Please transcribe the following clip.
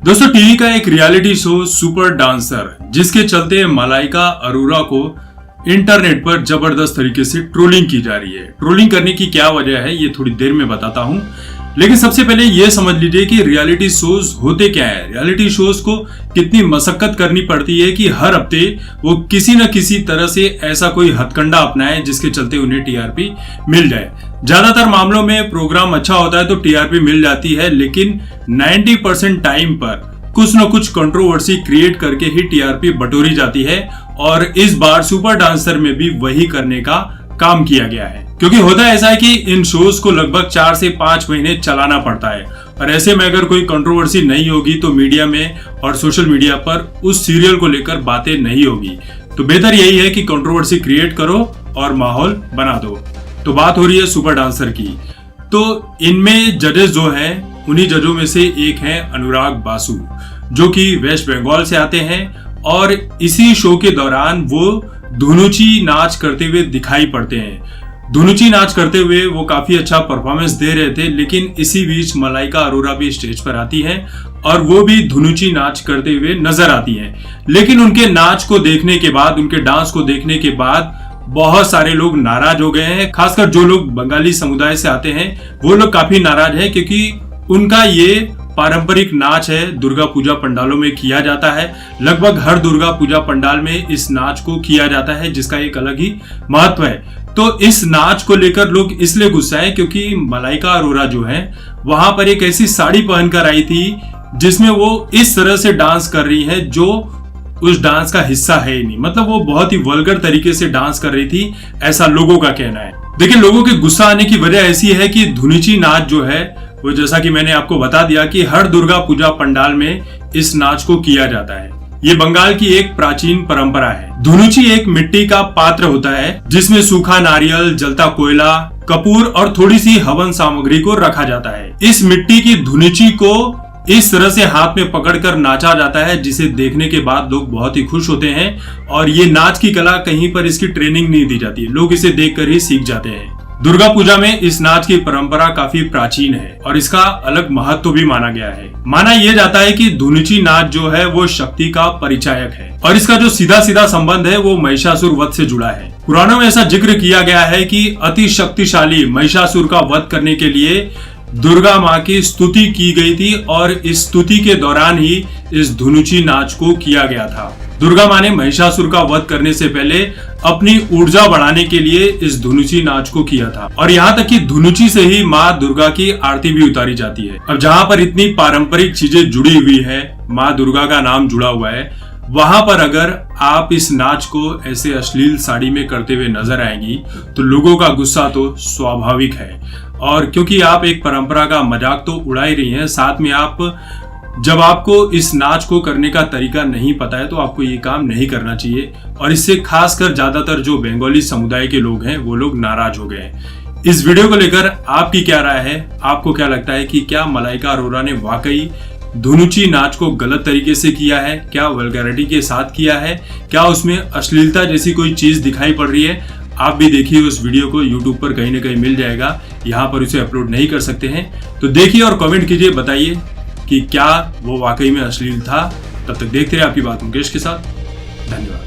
दोस्तों टीवी का एक रियलिटी शो सुपर डांसर, जिसके चलते मलाइका अरोरा को इंटरनेट पर जबरदस्त तरीके से ट्रोलिंग की जा रही है। ट्रोलिंग करने की क्या वजह है ये थोड़ी देर में बताता हूं, लेकिन सबसे पहले ये समझ लीजिए कि रियलिटी शोज होते क्या है। रियलिटी शोज को कितनी मशक्कत करनी पड़ती है कि हर हफ्ते वो किसी न किसी तरह से ऐसा कोई हथकंडा अपनाए जिसके चलते उन्हें टीआरपी मिल जाए। ज्यादातर मामलों में प्रोग्राम अच्छा होता है तो टीआरपी मिल जाती है, लेकिन 90% टाइम पर कुछ न कुछ कंट्रोवर्सी क्रिएट करके ही टीआरपी बटोरी जाती है। और इस बार सुपर डांसर में भी वही करने का काम किया गया है, क्योंकि होता ऐसा है कि इन शोज को लगभग 4 से 5 महीने चलाना पड़ता है, और ऐसे में अगर कोई कंट्रोवर्सी नहीं होगी तो मीडिया में और सोशल मीडिया पर उस सीरियल को लेकर बातें नहीं होगी। तो बेहतर यही है कि कंट्रोवर्सी क्रिएट करो और माहौल बना दो। तो बात हो रही है सुपर डांसर की। तो इनमें जजेस जो हैं, उन्हीं जजों में से एक हैं अनुराग बासु, जो कि वेस्ट बंगाल से आते हैं, और इसी शो के दौरान वो धुनुची नाच करते हुए दिखाई पड़ते हैं। धुनुची नाच करते हुए वो काफी अच्छा परफॉर्मेंस दे रहे थे, लेकिन इसी बीच मलाइका अरोरा भी स्टेज पर आती है और वो भी धुनुची नाच करते हुए नजर आती हैं। लेकिन उनके नाच को देखने के बाद, उनके डांस को देखने के बाद बहुत सारे लोग नाराज हो गए हैं। खासकर जो लोग बंगाली समुदाय से आते हैं वो लोग काफी नाराज हैं, क्योंकि उनका ये पारंपरिक नाच है, दुर्गा पूजा पंडालों में किया जाता है। लगभग हर दुर्गा पूजा पंडाल में इस नाच को किया जाता है, जिसका एक अलग ही महत्व है। तो इस नाच को लेकर लोग इसलिए गुस्सा है क्योंकि मलाइका अरोरा जो है वहां पर एक ऐसी साड़ी पहनकर आई थी जिसमें वो इस तरह से डांस कर रही है जो उस डांस का हिस्सा है ही नहीं। मतलब वो बहुत ही वल्गर तरीके से डांस कर रही थी, ऐसा लोगों का कहना है। देखिए, लोगों के गुस्सा आने की वजह ऐसी है कि धुनुची नाच जो है वो, जैसा कि मैंने आपको बता दिया कि हर दुर्गा पूजा पंडाल में इस नाच को किया जाता है। ये बंगाल की एक प्राचीन परंपरा है। धुनुची एक मिट्टी का पात्र होता है जिसमें सूखा नारियल, जलता कोयला, कपूर और थोड़ी सी हवन सामग्री को रखा जाता है। इस मिट्टी की धुनुची को इस तरह से हाथ में पकड़कर नाचा जाता है, जिसे देखने के बाद लोग बहुत ही खुश होते हैं। और ये नाच की कला, कहीं पर इसकी ट्रेनिंग नहीं दी जाती है, लोग इसे देखकर ही सीख जाते हैं। दुर्गा पूजा में इस नाच की परंपरा काफी प्राचीन है और इसका अलग महत्व भी माना गया है। माना यह जाता है कि धुनुची नाच जो है वो शक्ति का परिचायक है, और इसका जो सीधा सीधा संबंध है वो महिषासुर वध से जुड़ा है। पुराणों में ऐसा जिक्र किया गया है कि अति शक्तिशाली महिषासुर का वध करने के लिए दुर्गा माँ की स्तुति की गई थी, और इस स्तुति के दौरान ही इस धुनुची नाच को किया गया था। दुर्गा माँ ने महिषासुर का वध करने से पहले अपनी ऊर्जा बढ़ाने के लिए इस धुनुची नाच को किया था, और यहाँ तक कि धुनुची से ही माँ दुर्गा की आरती भी उतारी जाती है। अब जहाँ पर इतनी पारंपरिक चीजें जुड़ी हुई है, माँ दुर्गा का नाम जुड़ा हुआ है, वहां पर अगर आप इस नाच को ऐसे अश्लील साड़ी में करते हुए नजर आएंगी तो लोगों का गुस्सा तो स्वाभाविक है। और क्योंकि आप एक परंपरा का मजाक तो उड़ा ही रही हैं, साथ में आप जब आपको इस नाच को करने का तरीका नहीं पता है तो आपको ये काम नहीं करना चाहिए। और इससे खासकर ज्यादातर जो बंगाली समुदाय के लोग हैं वो लोग नाराज हो गए। इस वीडियो को लेकर आपकी क्या राय है? आपको क्या लगता है कि क्या मलाइका अरोरा ने वाकई धुनुची नाच को गलत तरीके से किया है? क्या वल्गैरिटी के साथ किया है? क्या उसमें अश्लीलता जैसी कोई चीज दिखाई पड़ रही है? आप भी देखिए उस वीडियो को, YouTube पर कहीं ना कहीं मिल जाएगा, यहाँ पर उसे अपलोड नहीं कर सकते हैं। तो देखिए और कमेंट कीजिए, बताइए कि क्या वो वाकई में अश्लील था। तब तक देखते रहिए आपकी बात मुकेश के साथ। धन्यवाद।